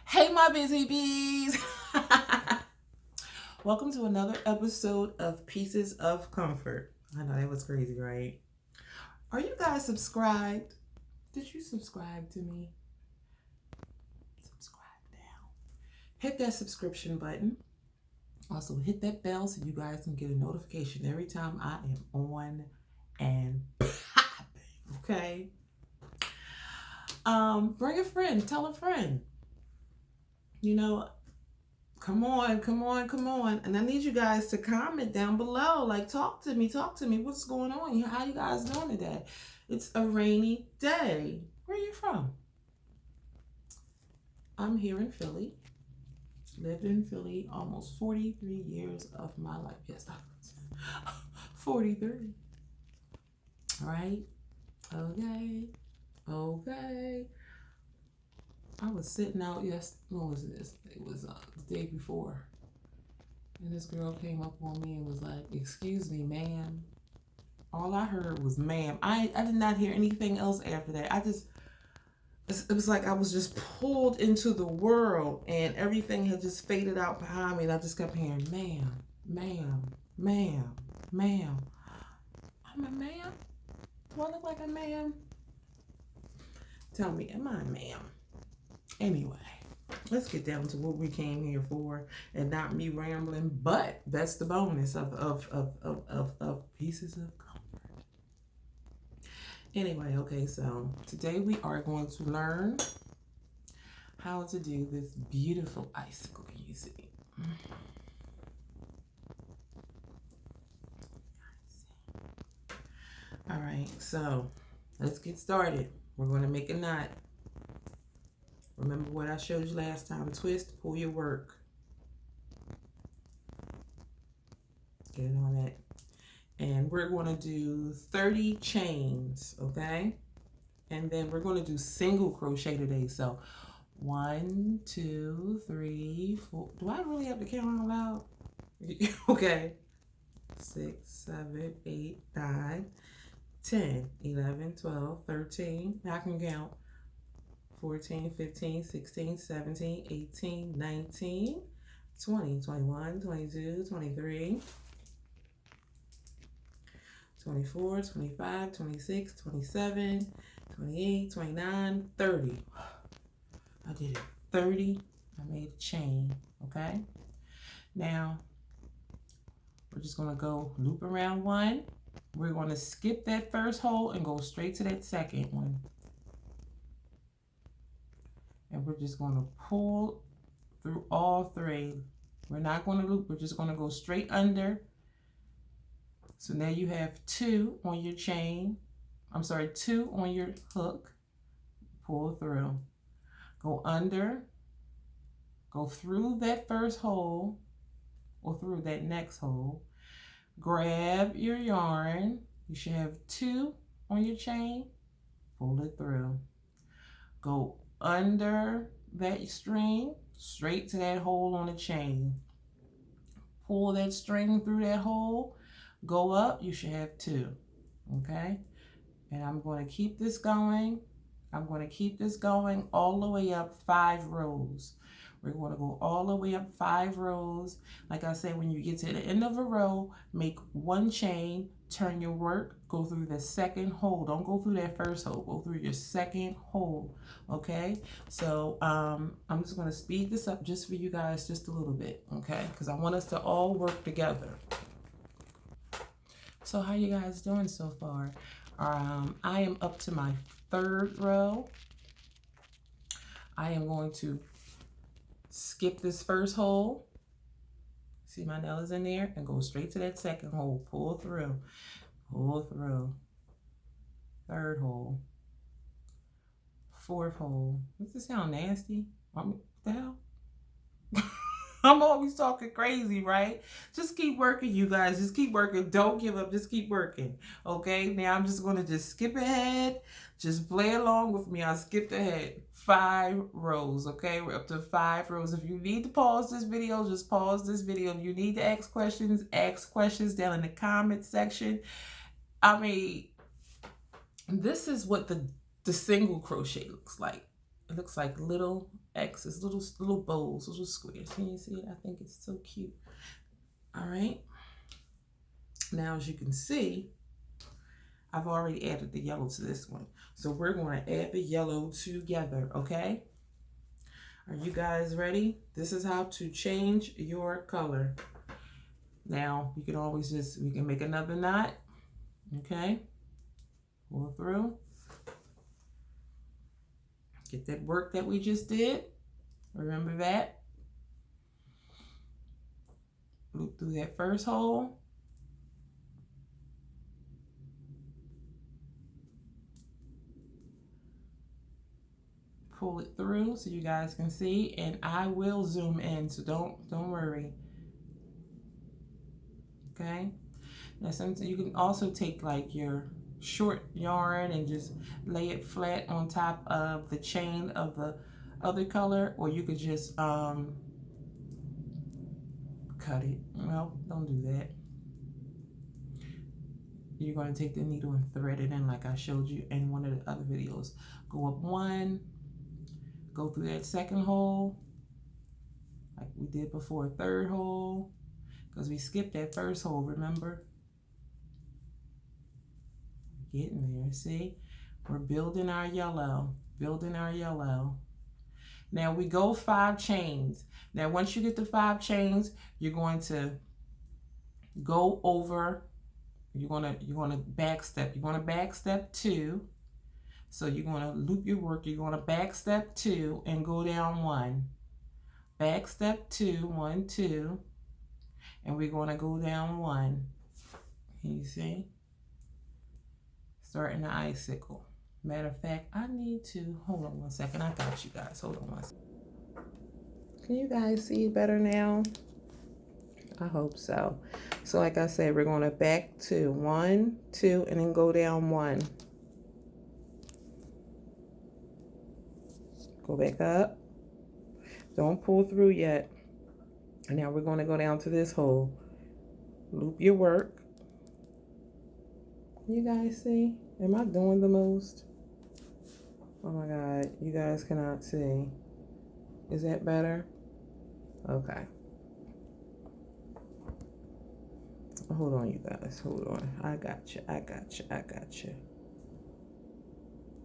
Hey, my busy bees. Welcome to another episode of Pieces of Comfort. I know that was crazy, right? Are you guys subscribed? Did you subscribe to me? Subscribe now. Hit that subscription button. Also, hit that bell so you guys can get a notification every time I am on and popping. Okay? Bring a friend. Tell a friend. You know, come on, come on, come on. And I need you guys to comment down below. Like, talk to me, talk to me. What's going on? How you guys doing today? It's a rainy day. Where are you from? I'm here in Philly. Lived in Philly almost 43 years of my life. Yes, 43. All right. Okay. Okay. I was sitting out what was this? It was the day before. And this girl came up on me and was like, "Excuse me, ma'am." All I heard was "ma'am." I did not hear anything else after that. It was like I was just pulled into the world and everything had just faded out behind me. And I just kept hearing, "Ma'am, ma'am, ma'am, ma'am." I'm a ma'am? Do I look like a ma'am? Tell me, am I a ma'am? Anyway, let's get down to what we came here for and not me rambling, but that's the bonus of Pieces of Comfort. Anyway, okay, so today we are going to learn how to do this beautiful icicle you see. All right, so let's get started. We're going to make a knot. Remember what I showed you last time. Twist, pull your work. Get it on that. And we're going to do 30 chains, okay? And then we're going to do single crochet today. So 1, 2, 3, 4. Do I really have to count out loud? Okay. 6, 7, 8, 9, 10, 11, 12, 13. I can count. 14, 15, 16, 17, 18, 19, 20, 21, 22, 23, 24, 25, 26, 27, 28, 29, 30. I did it. 30. I made a chain, okay? Now, we're just going to go loop around one. We're going to skip that first hole and go straight to that second one. And we're just going to pull through all three. We're not going to loop. We're just going to go straight under. So now you have 2 on your chain. I'm sorry, 2 on your hook. Pull through. Go under. Go through that first hole or through that next hole. Grab your yarn. You should have 2 on your chain. Pull it through. Go under that string straight to that hole on the chain. Pull that string through that hole. Go up. You should have 2. Okay? And I'm going to keep this going. I'm going to keep this going all the way up 5 rows. We're going to go all the way up 5 rows. Like I said, when you get to the end of a row, make 1 chain, turn your work, go through the second hole. Don't go through that first hole. Go through your second hole. Okay? So I'm just going to speed this up just for you guys just a little bit. Okay? Because I want us to all work together. So how you guys doing so far? I am up to my 3rd row. I am going to skip this first hole. See my nail is in there and go straight to that second hole. Pull through. Pull through. 3rd hole. 4th hole. Does this sound nasty? What the hell? I'm always talking crazy, right? Just keep working, you guys. Just keep working. Don't give up. Just keep working. Okay? Now I'm just going to just skip ahead. Just play along with me. I skipped ahead. 5 rows. Okay? We're up to 5 rows. If you need to pause this video, just pause this video. If you need to ask questions down in the comment section. I mean, this is what the single crochet looks like. it looks like little X's, little bowls, little squares. Can you see it? I think it's so cute. All right. Now, as you can see, I've already added the yellow to this one. So we're going to add the yellow together, okay? Are you guys ready? This is how to change your color. Now, you can always we can make another knot, okay? Pull through. Get that work that we just did. Remember that? Loop through that first hole. Pull it through so you guys can see, and I will zoom in, so don't worry. Okay. Now, sometimes you can also take like your short yarn and just lay it flat on top of the chain of the other color, or you could just cut it. Well, don't do that. You're going to take the needle and thread it in like I showed you in one of the other videos. Go up one, go through that second hole like we did before, third hole, because we skipped that first hole, remember? Getting there, see? We're building our yellow, building our yellow. Now we go 5 chains. Now once you get the 5 chains, you're going to go over, you're gonna back step. You're gonna back step 2. So you're gonna loop your work, you're gonna back step 2 and go down 1. Back step 2, 1, 2, and we're gonna go down 1. Can you see? Starting the icicle. Matter of fact, I need to, hold on one second. I got you guys. Hold on one second. Can you guys see better now? I hope so. So like I said, we're going to back to 1, 2, and then go down 1. Go back up. Don't pull through yet. And now we're going to go down to this hole. Loop your work. You guys see? Am I doing the most? Oh my God, you guys cannot see. Is that better? Okay. Hold on, you guys. Hold on. I got you. I got you. I got you.